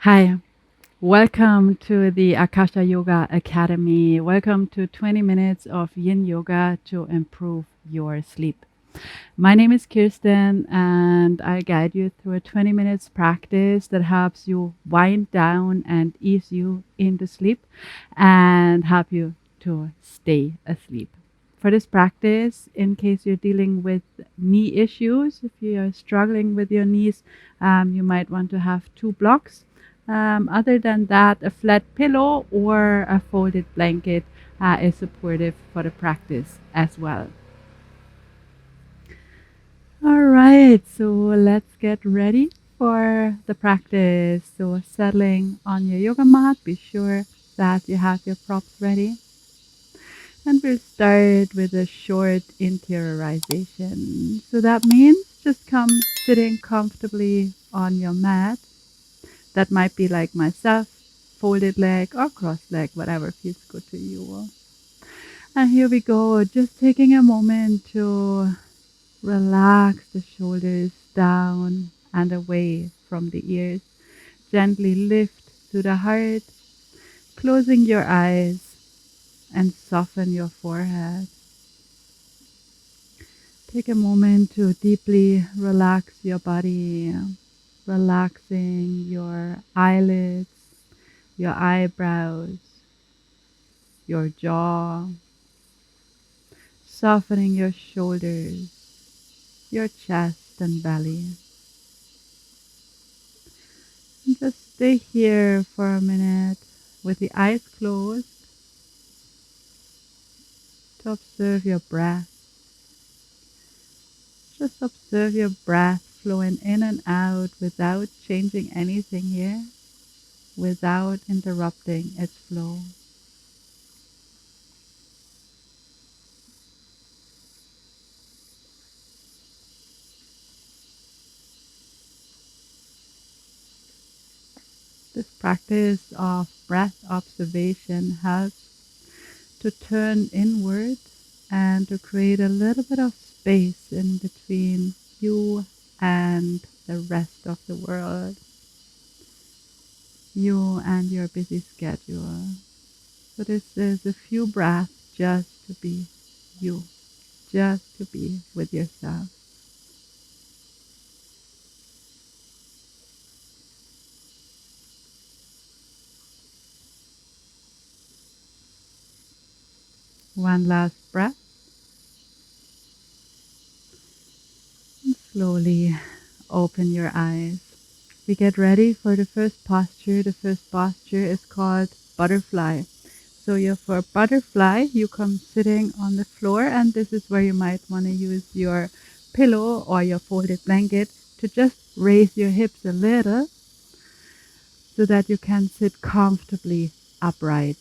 Hi, welcome to the Akasha Yoga Academy. Welcome to 20 minutes of Yin Yoga to improve your sleep. My name is Kirsten, and I guide you through a 20 minutes practice that helps you wind down and ease you into sleep and help you to stay asleep. For this practice, in case you're dealing with knee issues, if you are struggling with your knees, you might want to have two blocks. Other than that, a flat pillow or a folded blanket is supportive for the practice as well. All right, so let's get ready for the practice. So settling on your yoga mat, be sure that you have your props ready. And we'll start with a short interiorization. So that means just come sitting comfortably on your mat. That might be like myself, folded leg or crossed leg, whatever feels good to you. And here we go, just taking a moment to relax the shoulders down and away from the ears. Gently lift to the heart, closing your eyes and soften your forehead. Take a moment to deeply relax your body, relaxing your eyelids, your eyebrows, your jaw, softening your shoulders, your chest and belly. And just stay here for a minute with the eyes closed to observe your breath. Just observe your breath flowing in and out without changing anything here, without interrupting its flow. This practice of breath observation helps to turn inward and to create a little bit of space in between you and the rest of the world, you and your busy schedule. So this is a few breaths just to be you, just to be with yourself. One last breath. And slowly open your eyes. We get ready for the first posture. The first posture is called butterfly. So you're for butterfly, you come sitting on the floor, and this is where you might want to use your pillow or your folded blanket to just raise your hips a little so that you can sit comfortably upright.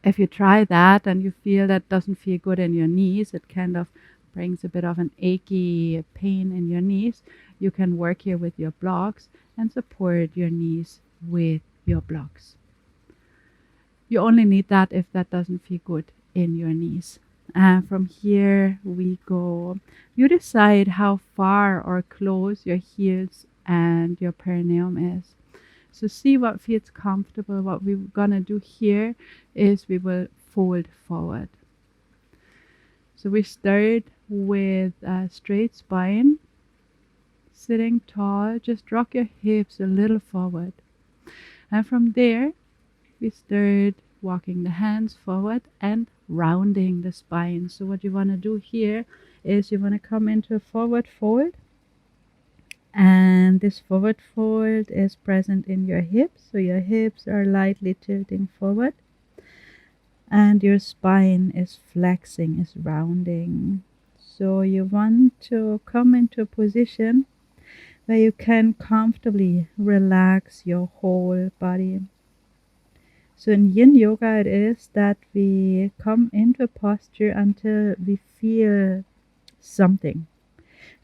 If you try that and you feel that doesn't feel good in your knees, it kind of brings a bit of an achy pain in your knees, you can work here with your blocks and support your knees with your blocks. You only need that if that doesn't feel good in your knees. And from here we go. You decide how far or close your heels and your perineum is. So see what feels comfortable. What we're gonna do here is we will fold forward. So we start with a straight spine, sitting tall. Just rock your hips a little forward. And from there, we start walking the hands forward and rounding the spine. So what you want to do here is you want to come into a forward fold, and this forward fold is present in your hips. So your hips are lightly tilting forward and your spine is flexing, is rounding. So you want to come into a position where you can comfortably relax your whole body. So in Yin Yoga, it is that we come into a posture until we feel something.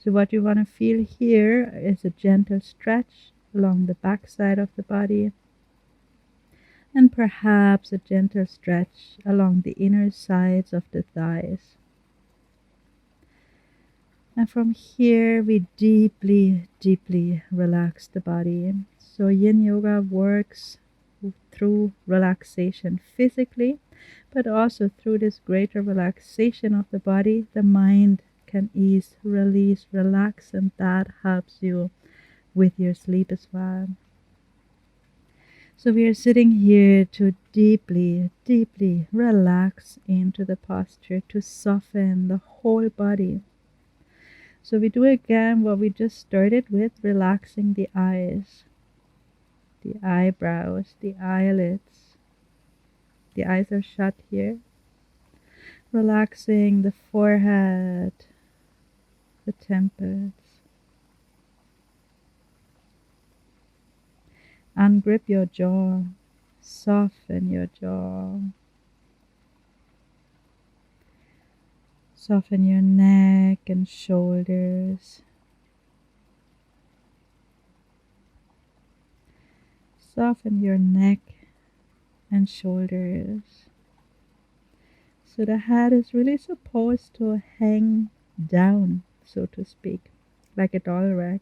So what you want to feel here is a gentle stretch along the back side of the body, and perhaps a gentle stretch along the inner sides of the thighs. And from here, we deeply, deeply relax the body. So Yin Yoga works through relaxation physically, but also through this greater relaxation of the body, the mind can ease, release, relax, and that helps you with your sleep as well. So we are sitting here to deeply, deeply relax into the posture, to soften the whole body. So we do again what we just started with, relaxing the eyes, the eyebrows, the eyelids. The eyes are shut here. Relaxing the forehead, the temples. Ungrip your jaw. Soften your jaw. Soften your neck and shoulders. Soften your neck and shoulders. So the head is really supposed to hang down, so to speak, like a doll rack.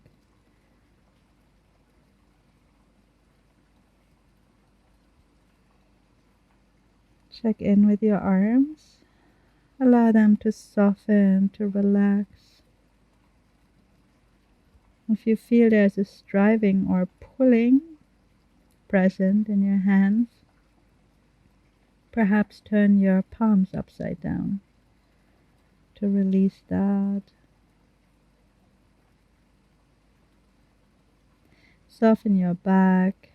Check in with your arms. Allow them to soften, to relax. If you feel there's a striving or pulling present in your hands, perhaps turn your palms upside down to release that. Soften your back,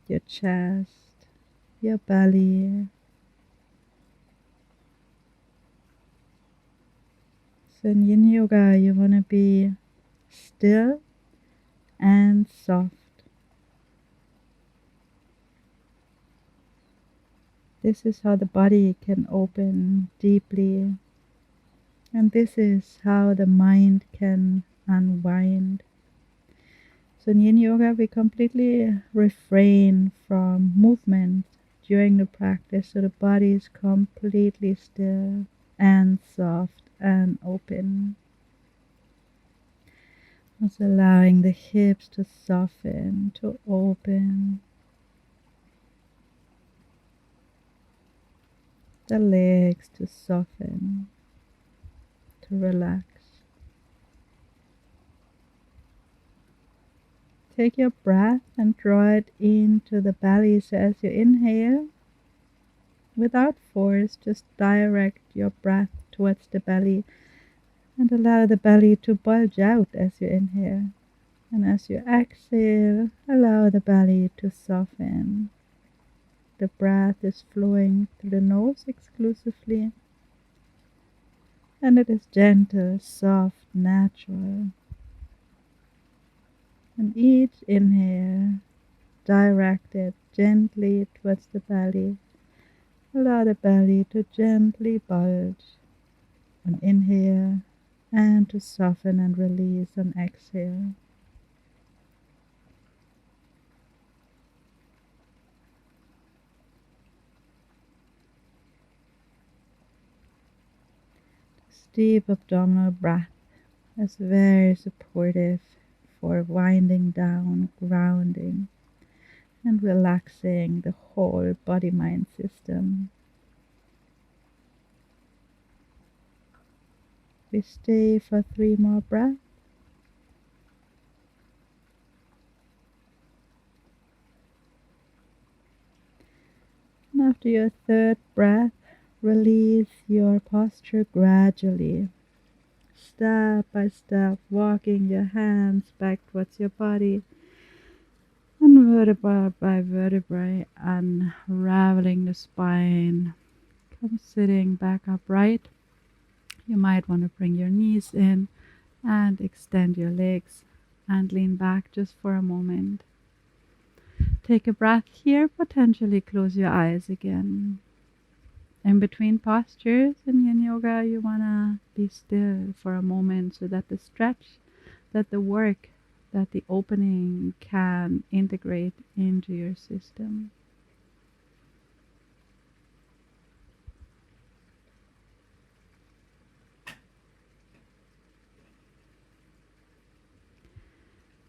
your chest, your belly. So in Yin Yoga, you want to be still and soft. This is how the body can open deeply, and this is how the mind can unwind. So in Yin Yoga, we completely refrain from movement during the practice, so the body is completely still and soft and open. Just allowing the hips to soften, to open, the legs to soften, to relax. Take your breath and draw it into the belly. So as you inhale, without force, just direct your breath towards the belly and allow the belly to bulge out as you inhale. And as you exhale, allow the belly to soften. The breath is flowing through the nose exclusively, and it is gentle, soft, natural. And each inhale, direct it gently towards the belly. Allow the belly to gently bulge on inhale and to soften and release on exhale. This deep abdominal breath is very supportive for winding down, grounding, and relaxing the whole body-mind system. We stay for 3 more breaths. And after your 3rd breath, release your posture gradually. Step by step, walking your hands back towards your body. And vertebra by vertebrae, unraveling the spine. Come sitting back upright. You might want to bring your knees in and extend your legs and lean back just for a moment. Take a breath here, potentially close your eyes again. In between postures in Yin Yoga, you want to be still for a moment so that the stretch, that the work, that the opening can integrate into your system.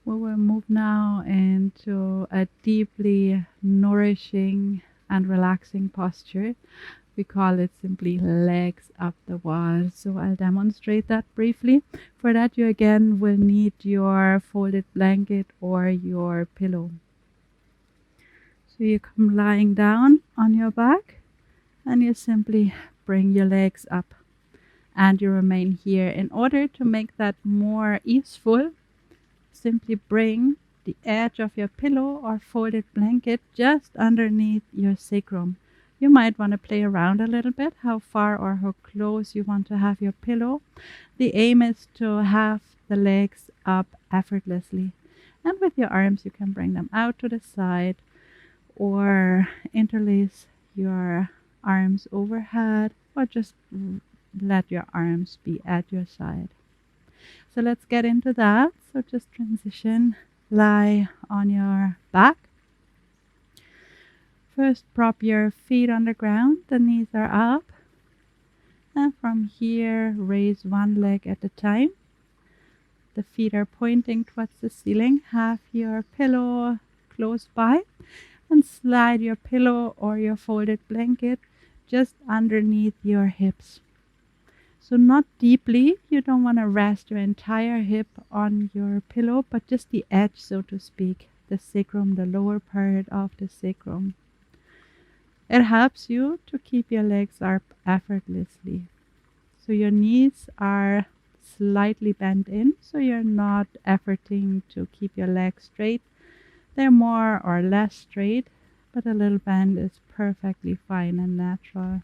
We will move now into a deeply nourishing and relaxing posture. We call it simply legs up the wall. So I'll demonstrate that briefly. For that, you again will need your folded blanket or your pillow. So you come lying down on your back and you simply bring your legs up and you remain here. In order to make that more easeful, simply bring the edge of your pillow or folded blanket just underneath your sacrum. You might want to play around a little bit, how far or how close you want to have your pillow. The aim is to have the legs up effortlessly. And with your arms, you can bring them out to the side or interlace your arms overhead or just let your arms be at your side. So let's get into that. So just transition, lie on your back. First, prop your feet on the ground, the knees are up. And from here, raise one leg at a time. The feet are pointing towards the ceiling. Have your pillow close by and slide your pillow or your folded blanket just underneath your hips. So not deeply, you don't want to rest your entire hip on your pillow, but just the edge, so to speak, the sacrum, the lower part of the sacrum. It helps you to keep your legs up effortlessly. So your knees are slightly bent in, so you're not efforting to keep your legs straight. They're more or less straight, but a little bend is perfectly fine and natural.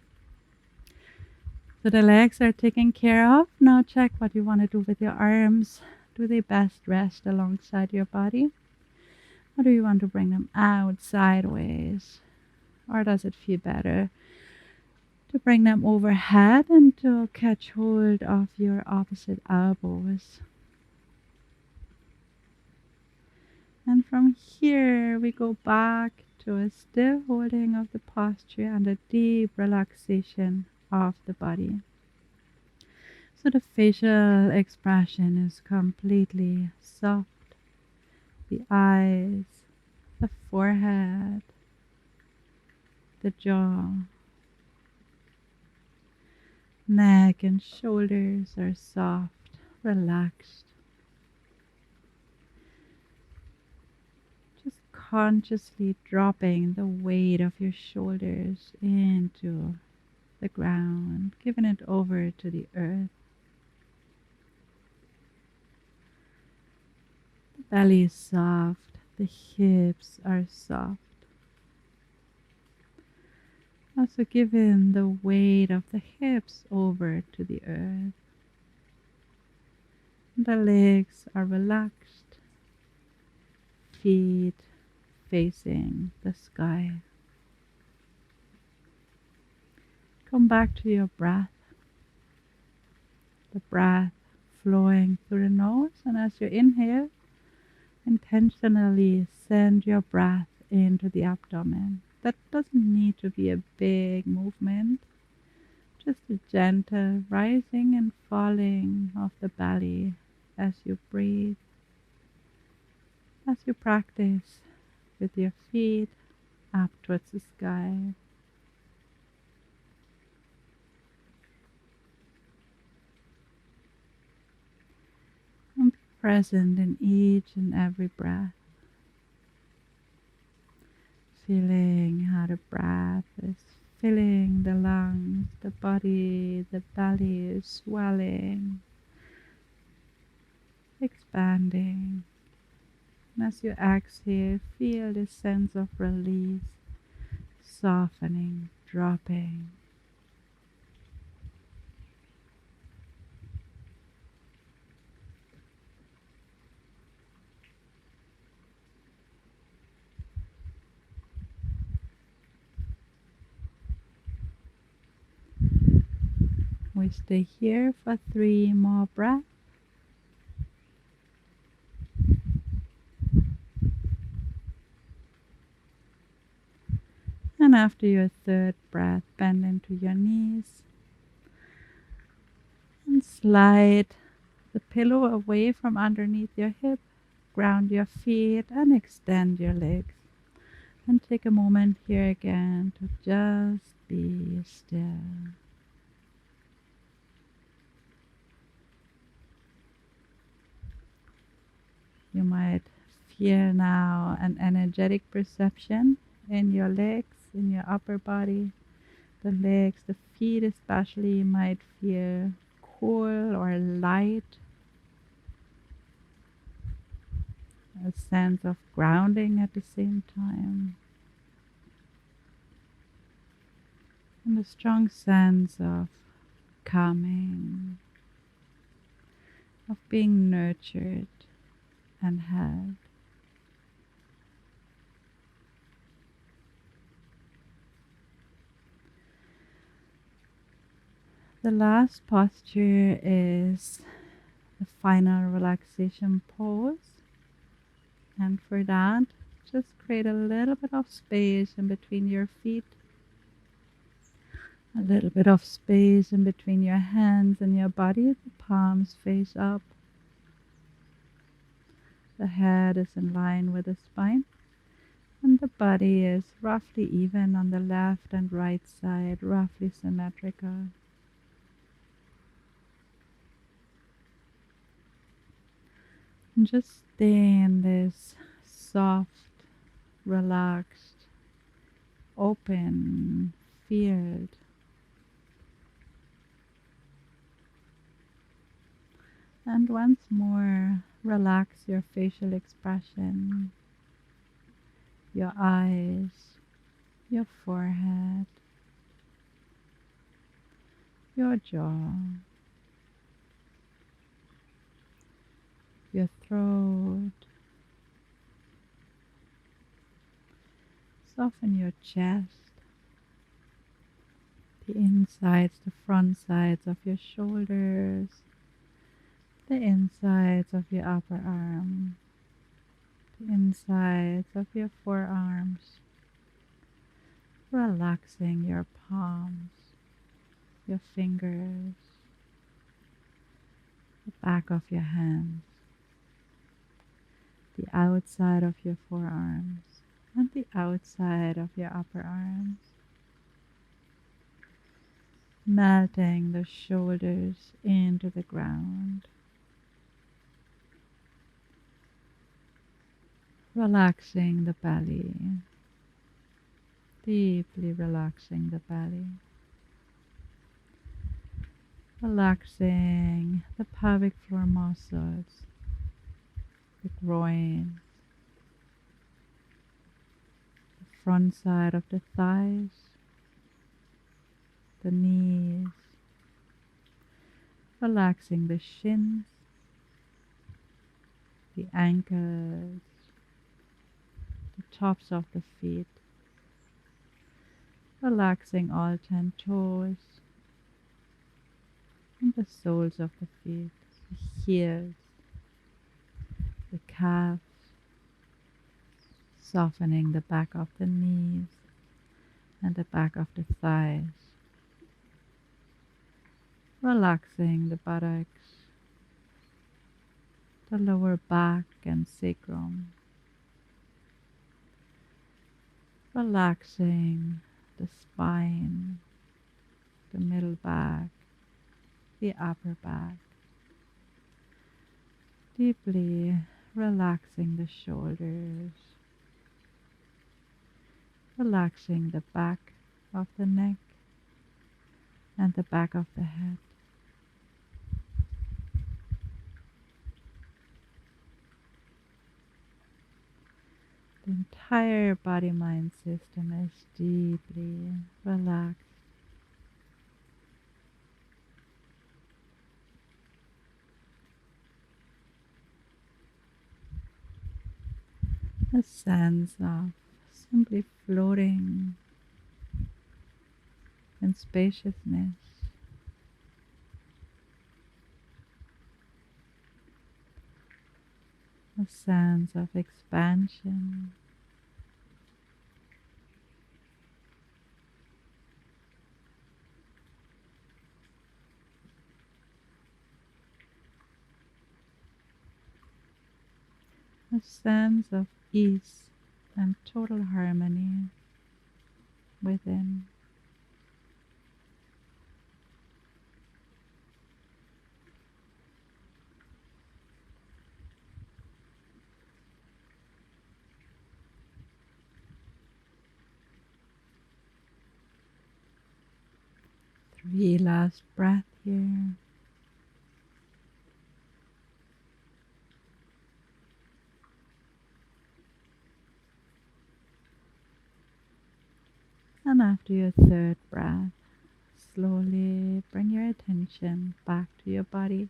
So the legs are taken care of. Now check what you want to do with your arms. Do they best rest alongside your body? Or do you want to bring them out sideways? Or does it feel better to bring them overhead and to catch hold of your opposite elbows? And from here we go back to a still holding of the posture and a deep relaxation of the body. So the facial expression is completely soft. The eyes, the forehead, the jaw, neck and shoulders are soft, relaxed. Just consciously dropping the weight of your shoulders into the ground, giving it over to the earth. The belly is soft, the hips are soft. Also giving the weight of the hips over to the earth. The legs are relaxed, feet facing the sky. Come back to your breath. The breath flowing through the nose, and as you inhale, intentionally send your breath into the abdomen. That doesn't need to be a big movement, just a gentle rising and falling of the belly as you breathe, as you practice with your feet up towards the sky. And be present in each and every breath. Feeling how the breath is filling the lungs, the body, the belly is swelling, expanding. And as you exhale, feel this sense of release, softening, dropping. We stay here for 3 more breaths. And after your 3rd breath, bend into your knees and slide the pillow away from underneath your hip. ground your feet and extend your legs. And take a moment here again to just be still. You might feel now an energetic perception in your legs, in your upper body. The legs, the feet especially, might feel cool or light. A sense of grounding at the same time. And a strong sense of calming, of being nurtured and held. The last posture is the final relaxation pose. And for that, just create a little bit of space in between your feet. A little bit of space in between your hands and your body. The palms face up. The head is in line with the spine. And the body is roughly even on the left and right side, roughly symmetrical. And just stay in this soft, relaxed, open field. And once more, relax your facial expression, your eyes, your forehead, your jaw, your throat. Soften your chest, the insides, the front sides of your shoulders, the insides of your upper arm, the insides of your forearms, relaxing your palms, your fingers, the back of your hands, the outside of your forearms, and the outside of your upper arms. Melting the shoulders into the ground. Relaxing the belly. Deeply relaxing the belly. Relaxing the pelvic floor muscles. The groin. The front side of the thighs. The knees. Relaxing the shins. The ankles. The tops of the feet. Relaxing all 10 toes. And the soles of the feet. The heels. The calves. Softening the back of the knees and the back of the thighs. Relaxing the buttocks, the lower back and sacrum. Relaxing the spine, the middle back, the upper back. Deeply relaxing the shoulders. Relaxing the back of the neck and the back of the head. The entire body-mind system is deeply relaxed. A sense of simply floating in spaciousness. A sense of expansion. a sense of ease and total harmony within. Three last breaths here. And after your third breath, slowly bring your attention back to your body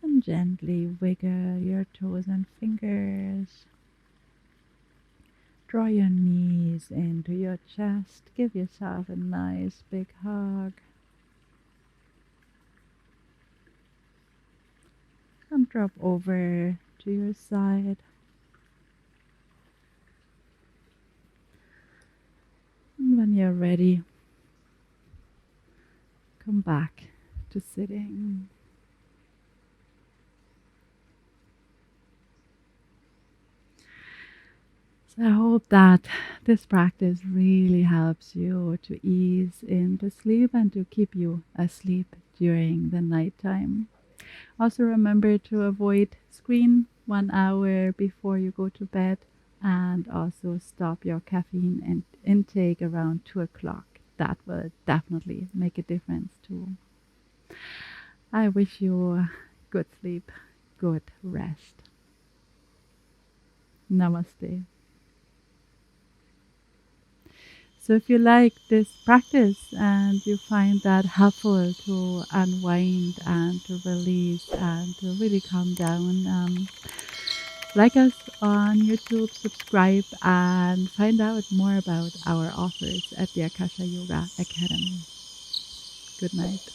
and gently wiggle your toes and fingers. Draw your knees into your chest. Give yourself a nice big hug. And drop over to your side. And when you're ready, come back to sitting. So I hope that this practice really helps you to ease into sleep and to keep you asleep during the nighttime. Also remember to avoid screen 1 hour before you go to bed, and also stop your caffeine intake around 2 o'clock. That will definitely make a difference too. I wish you good sleep, good rest. Namaste. So if you like this practice and you find that helpful to unwind and to release and to really calm down, like us on YouTube, subscribe, and find out more about our offers at the Akasha Yoga Academy. Good night.